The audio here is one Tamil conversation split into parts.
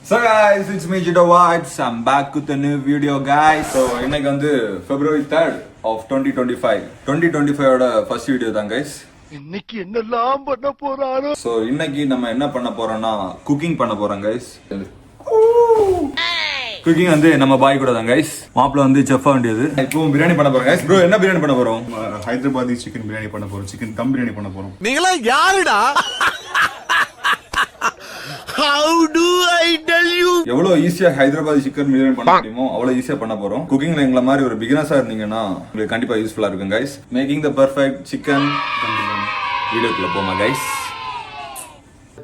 So guys, it's me Jitto Vibes. I'm back with a new video guys. So இன்னைக்கு வந்து February 3rd of 2025. 2025 ஓட first video தான் guys. இன்னைக்கு என்னெல்லாம் பண்ண போறானோ. So இன்னைக்கு நம்ம என்ன பண்ண போறோம்னா cooking பண்ண போறோம் guys. Cooking வந்து நம்ம பாய் கூட தான் guys. மாப்ள வந்து செஃப் வேண்டியது. இப்போ பிரியாணி பண்ண போறோம் guys. Bro என்ன பிரியாணி பண்ண போறோம்? ஹைதராபாதி சிக்கன் பிரியாணி பண்ண போறோம். சிக்கன் தம் பிரியாணி பண்ண போறோம். நீங்களா யாருடா? How do I tell you? எவ்வளவு ஈஸியா ஹைதராபாதி சிக்கன் பிரியாணி பண்ண முடியுமோ அவ்வளவு ஈஸியா பண்ண போறோம். குக்கிங்ல எங்களை மாதிரி ஒரு பிகினர்ஸா இருந்தீங்கன்னா உங்களுக்கு கண்டிப்பா யூஸ்ஃபுல்லா இருக்கும் guys. Making the perfect chicken வீடியோக்குள்ள போமா guys.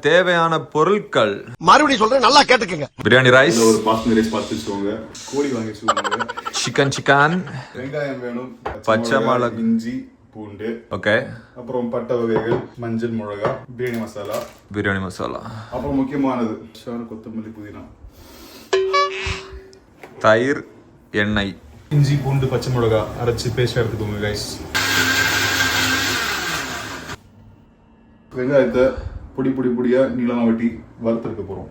தேவையான பொருட்கள் மறுபடியும் சொல்றேன், நல்லா கேட்டுக்கங்க. பிரியாணி ரைஸ், ஒரு பாஸ்மதி ரைஸ் பார்த்து வச்சுக்கோங்க. கோழி வாங்கி வச்சுக்கோங்க. சிக்கன், வெங்காயம் வேணும், பச்சை மிளகாய், இஞ்சி, பூண்டு, ஓகே, அப்புறம் பட்டை வகைகள், மஞ்சள், மிளகாய், பிரியாணி மசாலா, அப்புறம் முக்கியமானது கொத்தமல்லி, புதினா, தயிர், எண்ணெய், இஞ்சி, பூண்டு, பச்சை மிளகாய் அரைச்சு பேஸ்ட் எடுத்துக்கோங்க கைஸ். வெங்காயத்தை பொடியா நீளமா வெட்டி வறுத்துக்க போறோம்.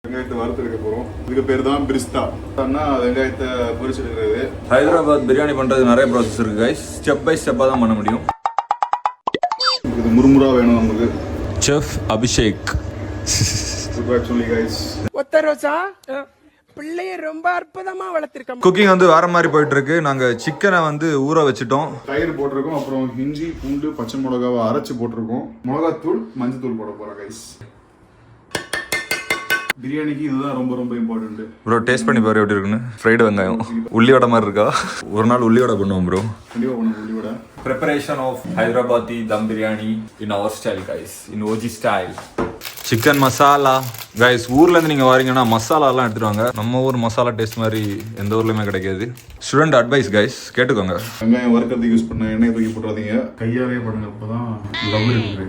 வெங்காயத்தை வறுத்துக்க போறோம். இதுக்கு பேர் தான் பிரிஸ்தா. வெங்காயத்தை பொரிச்சு எடுக்கிறது. ஹைதராபாத் பிரியாணி பண்றது நிறைய ப்ராசஸ் இருக்கு guys. ஸ்டெப் பை ஸ்டெப்பா தான் பண்ண முடியும். இது முறுமுறா வேணும் நமக்கு. செஃப் அபிஷேக். ஆக்சுவலி கைஸ் ஒத்தரோசா பிள்ளைய ரொம்ப அற்புதமா வளர்த்திருக்கோம். குக்கிங் வந்து வேற மாதிரி போயிட்டு இருக்கு. நாங்க சிக்கனை வந்து ஊற வச்சுட்டோம். தயிர் போட்டிருக்கோம், அப்புறம் இஞ்சி, பூண்டு, பச்சை மிளகாவை அரைச்சு போட்டிருக்கோம். மிளகாத்தூள், மஞ்சள் தூள் போட போறோம் கைஸ். பிரியாணிக்கு இதுதான் ரொம்ப ரொம்ப இம்பார்ட்டன்ட். ப்ரோ டேஸ்ட் பண்ணி பாரு எப்படி இருக்குன்னு. ஃப்ரைடு வெங்காயம் உள்ளியோட மாதிரி இருக்கா? ஒரு நாள் உள்ளியோட பண்ணுவோம் ப்ரோ. கண்டிப்பா பண்ணுவோம் உள்ளியோட. Preparation of Hyderabadi dum biryani in our style guys, in OG style. Chicken masala guys, ஊர்ல இருந்து நீங்க வரீங்கன்னா மசாலா எல்லாம் எடுத்துட்டு வாங்க. நம்ம ஊர் மசாலா டேஸ்ட் மாதிரி எந்த ஊர்லயுமே கிடைக்காது. ஸ்டூடெண்ட் அட்வைஸ் கைஸ், கேட்டுக்கோங்க. வெங்காயம் வறுக்கிறதுக்கு யூஸ் பண்ண எண்ணெய் தூக்கி போட்டுறாதீங்க, கையாலே பண்ணுங்க. அப்பதான் லவ் இருக்கு.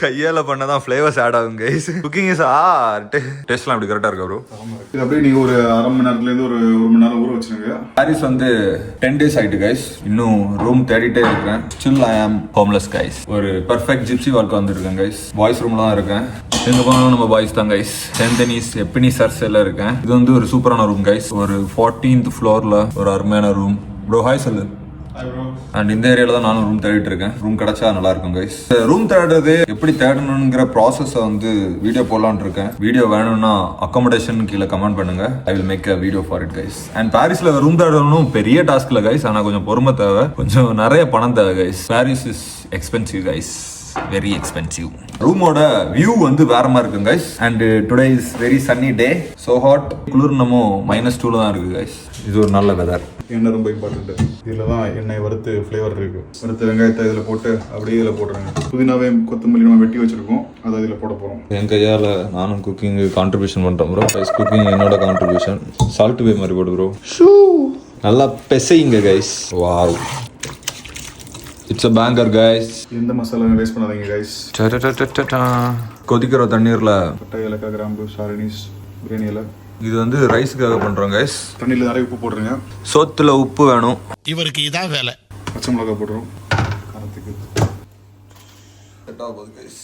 கையால பண்ணதான் ஃப்ளேவர்ஸ் ஆட் ஆகும் கைஸ். Cooking is art. டேஸ்ட்லாம் அப்படி கரெக்டா இருக்கா ப்ரோ? இது அப்படியே நீங்க ஒரு அரை மணி நேரத்துல இருந்து ஒரு மணி நேரம் ஊற வச்சிருங்க. பாரிஸ் வந்து 10 days ஆயிட்டு கைஸ். இன்னும் ரூம் தேடிட்டே இருக்கேன். ஸ்டில் ஐ ஆம் ஹோம்லெஸ் கைஸ். ஒரு பெர்ஃபெக்ட் ஜிப்சி வாழ்க்கை வந்துருக்கேன் கைஸ். பாய்ஸ் ரூம்ல தான் இருக்கேன். எங்க போனாலும் நம்ம பாய்ஸ் தான் கைஸ். சென்டனிஸ் எப்பினி சர்ஸ்ல இருக்கேன். இது வந்து ஒரு சூப்பரான ரூம் கைஸ். ஒரு 14th ஃப்ளோர்ல ஒரு அருமையான ரூம். ப்ரோ ஹாய் சொல்லு. அண்ட் இந்த ஏரியால தான் நானும் ரூம் தேடிட்டு இருக்கேன். ரூம் கிடைச்சா நல்லா இருக்கும் கைஸ். ரூம் தேடுறது எப்படி தேடணுங்கிற ப்ராசஸ் வந்து வீடியோ போடலான்னு இருக்கேன். வீடியோ வேணும்னா அகாமடேஷன் கீழே கமெண்ட் பண்ணுங்க. I will make a video for it guys. And பாரிஸ்ல ரூம் தேடணும் பெரிய டாஸ்க்ல கைஸ். ஆனா கொஞ்சம் பொறுமை தேவை, கொஞ்சம் நிறைய பணம் தேவை guys. Paris is expensive guys, very expensive. ரூமோட வியூ வந்து வேற மாதிரி இருக்கும் guys. And today is very sunny day. So hot. குளிர் நம்ம -2ல தான் இருக்கு கைஸ். இது ஒரு நல்ல வெதர். எண்ணெய் ரொம்ப இம்பார்ட்டன்ட். இதுல தான் எண்ணெய் வறுத்து ஃப்ளேவர் இருக்கு. வறுத்து வெங்காயத்தை இதுல போட்டு அப்படியே இதுல போடுறாங்க. புதினாவே கொத்தமல்லி நம்ம வெட்டி வச்சிருக்கோம், அதை இதுல போட போறோம். என் கையால நானும் குக்கிங் கான்ட்ரிபியூஷன் பண்றேன் ப்ரோ. குக்கிங் என்னோட கான்ட்ரிபியூஷன். சால்ட் வே மாதிரி போடு ப்ரோ. நல்லா பெசைங்க guys. Wow, it's a banger guys. எந்த மசாலாவும் வேஸ்ட் பண்ணாதீங்க guys. கொதிக்கிற தண்ணீர்ல பட்டை, ஏலக்காய், கிராம்பு, சாரணிஸ், பிரியாணி இலை. இது வந்து ரைஸ்க்காக பண்றோம் guys. தண்ணியில நிறைய உப்பு போடுறீங்க. சோத்துல உப்பு வேணும். இவருக்கு இதான் வேலை. பச்சை மிளகாய் போடுறோம் காரத்துக்கு. செட் ஆகுது guys.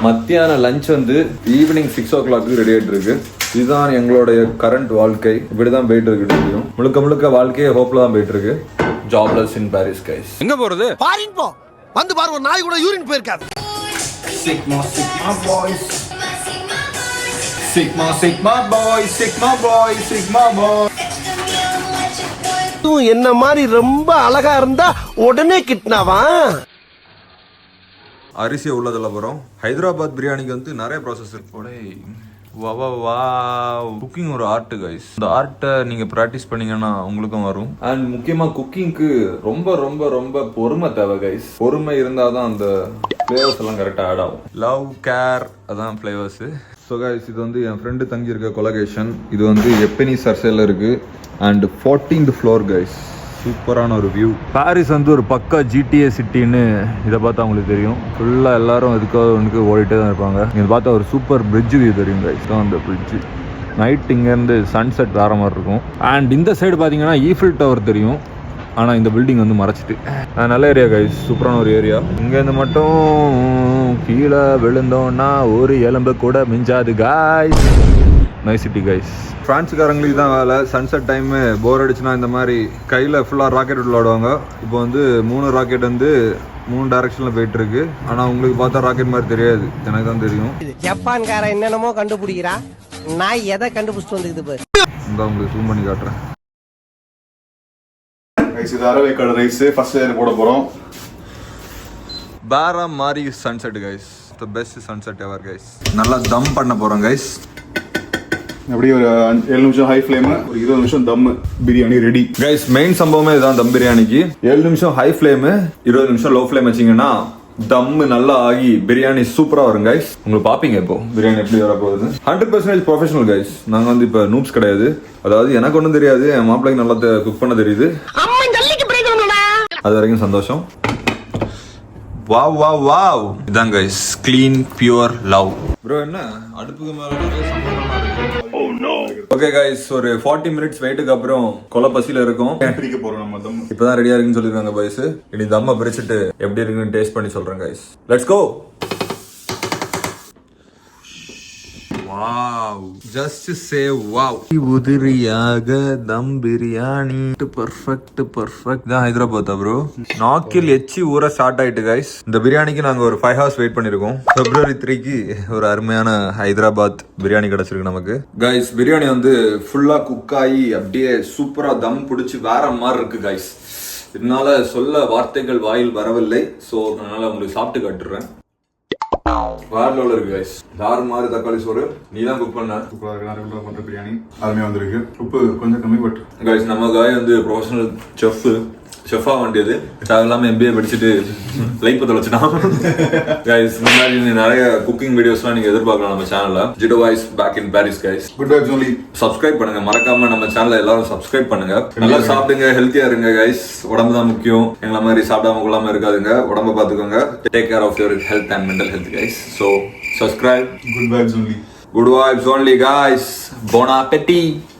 மத்தியான லஞ்ச் வந்து ஈவினிங் 6 o'clock ரெடி ஆயிட்டு இருக்கு. இதுதான் எங்களுடைய கரண்ட் வாழ்க்கை. இப்படிதான் போயிட்டு இருக்கு. முழுக்க வாழ்க்கையே ஹோப்ல தான் போயிட்டு இருக்கு. Jobless in Paris guys. எங்க போறது? பாரின் போ. வந்து பாரு, ஒரு நாய் கூட யூரின் போயிருக்காது. Sigma boys, sigma boys, sigma boys. என்ன மாதிரி ரொம்ப அழகா இருந்தா உடனே கிட்னாவா? அரிசி உள்ளதுல போறோம். ஹைதராபாத் பிரியாணிக்கு வந்து நிறைய ப்ராசஸ் இருக்கு. குக்கிங் ஒரு ஆர்ட் கைஸ். இந்த ஆர்ட்டை நீங்க பிராக்டிஸ் பண்ணீங்கன்னா உங்களுக்கும் வரும். அண்ட் முக்கியமா குக்கிங்க்கு ரொம்ப ரொம்ப ரொம்ப பொறுமை தேவை கைஸ். பொறுமை இருந்தாதான் அந்த ஃப்ளேவர்ஸ் எல்லாம் கரெக்டா ஆட் ஆகும். லவ், கேர், அதான் ஃப்ளேவர்ஸ். ஸோ கைஸ், இது வந்து என் ஃப்ரெண்டு தங்கி இருக்க கொலகேஷன். இது வந்து எப்பினி சர்சேல இருக்கு. And 14th floor guys. சூப்பரான ஒரு வியூ. பாரிஸ் வந்து ஒரு பக்கா GTA சிட்டின்னு இதை பார்த்தா உங்களுக்கு தெரியும். ஃபுல்லாக எல்லாரும் இதுக்காக ஒன்றுக்கு ஓடிட்டே தான் இருப்பாங்க. இதை பார்த்தா ஒரு சூப்பர் பிரிட்ஜ் வியூ தெரியும் கைஸ். தான் அந்த பிரிட்ஜ். நைட் இங்கேருந்து சன்செட் வேற மாதிரி இருக்கும். அண்ட் இந்த சைடு பார்த்தீங்கன்னா ஈஃபில் டவர் தெரியும். ஆனால் இந்த பில்டிங் வந்து மறைச்சிட்டு. நல்ல ஏரியா கைஸ், சூப்பரான ஒரு ஏரியா. இங்கேருந்து மட்டும் கீழே விழுந்தோன்னா ஒரு எலும்பு கூட மிஞ்சாது காய்ஸ். Nice city guys. ஃப்ரான்ஸுக்காரங்களுக்கு தான் வேலை. சன்செட் டைமு போர் அடிச்சுன்னா இந்த மாதிரி கையில் ஃபுல்லாக ராக்கெட் விளையாடுவாங்க. இப்போ வந்து 3 ராக்கெட் வந்து 3 டைரக்ஷனில் போயிட்டு இருக்கு. ஆனால் உங்களுக்கு பார்த்தா ராக்கெட் மாதிரி தெரியாது, எனக்கு தான் தெரியும். ஜப்பான்கார என்னென்னமோ கண்டுபிடிக்கிறா, நான் எதை கண்டுபிடிச்சிட்டு வந்துக்குது பாரு. இந்த உங்களுக்கு ஜூம் பண்ணி காட்டுறேன். இது அரவேக்காடு ரைஸ் ஃபர்ஸ்ட் லேயர் போட போறோம். வேற மாதிரி sunset guys, the best sunset ever guys. நல்லா தம் பண்ண போறோம் கைஸ். அப்படியே ஒரு 7 நிமிஷம் ஹை ஃப்ளேம், ஒரு 20 நிமிஷம் தம் பிரியாணி ரெடி கைஸ். மெயின் சம்பவமே இதுதான் தம் பிரியாணிக்கு. 7 நிமிஷம் ஹை ஃப்ளேம், 20 நிமிஷம் லோ ஃப்ளேம் வச்சிங்கன்னா தம் நல்லா ஆகி பிரியாணி சூப்பரா வரும் கைஸ். உங்களுக்கு பாப்பீங்க இப்போ பிரியாணி எப்படி வர போகுது. 100% ப்ரொஃபஷனல் கைஸ். நாங்க வந்து இப்ப நூப்ஸ் கிடையாது. அதாவது எனக்கு ஒன்றும் தெரியாது, என் மாப்பிள்ளைக்கு நல்லா குக் பண்ண தெரியுது. அது வரைக்கும் சந்தோஷம். Wow wow wow. இதான் guys clean pure love. Bro என்ன அடுப்புக்கு மேல நிறைய சம்பவமா இருக்கு. ஓகே கைஸ், ஒரு 40 மினிட்ஸ் வெயிட்டுக்கு அப்புறம் கொலை பசியில இருக்கும். பிரிக்க போறோம் நம்ம தம். இப்பதான் ரெடியா இருக்குன்னு சொல்லிருக்காங்க பாய்ஸ். இனி தம்ம பிரிச்சுட்டு எப்படி இருக்குன்னு டேஸ்ட் பண்ணி சொல்றேன் guys. Let's go. Wow, just say wow. உதிரியாக தம் பிரியாணி பெர்ஃபெக்ட் பெர்ஃபெக்ட். தான் ஹைதராபாத் ப்ரோ. நாக்கில் எச்சி ஊற ஸ்டார்ட் ஆயிட்டு கைஸ். இந்த பிரியாணிக்கு நாங்க ஒரு 5 hours வெயிட் பண்ணிருக்கோம். February 3க்கு ஒரு அருமையான ஹைதராபாத் பிரியாணி கிடைச்சிருக்கு நமக்கு கைஸ். பிரியாணி வந்து ஃபுல்லா குக் ஆகி அப்படியே சூப்பரா தம் பிடிச்சி வேற மாதிரி இருக்கு கைஸ். இதனால சொல்ல வார்த்தைகள் வாயில் வரவில்லை. ஸோ அதனால உங்களுக்கு சாப்பிட்டு காட்டுறேன். வேற லெவல்ல இருக்கு கைஸ். மாதிரி தக்காளி சோறு நீ தான் குக் பண்ண. சூப்பரா இருக்கு. நான் ரெகுலரா பண்ற பிரியாணி அருமையா வந்திருக்கு. உப்பு கொஞ்சம் கம்மி, பட் கைஸ் நம்ம காய் வந்து ப்ரொஃபஷனல் செஃபா வேண்டியது. தேவையில்லாம MBA படிச்சுட்டு லைஃப் பத்த வச்சுட்டான் கைஸ். இந்த மாதிரி நிறைய குக்கிங் வீடியோஸ்லாம் நீங்க எதிர்பார்க்கலாம் நம்ம சேனல்ல. ஜிட்டோ voice back in Paris guys. Good vibes only. Subscribe பண்ணுங்க, மறக்காம நம்ம சேனலை எல்லாரும் சப்ஸ்கிரைப் பண்ணுங்க. நல்லா சாப்பிடுங்க, ஹெல்த்தியா இருங்க கைஸ். உடம்பு தான் முக்கியம். எங்களை மாதிரி சாப்பிடாம கொள்ளாம இருக்காதுங்க. உடம்ப பாத்துக்கோங்க. Take care of your health and mental health guys. So subscribe. Good vibes only. Good vibes only guys. Bon appetit.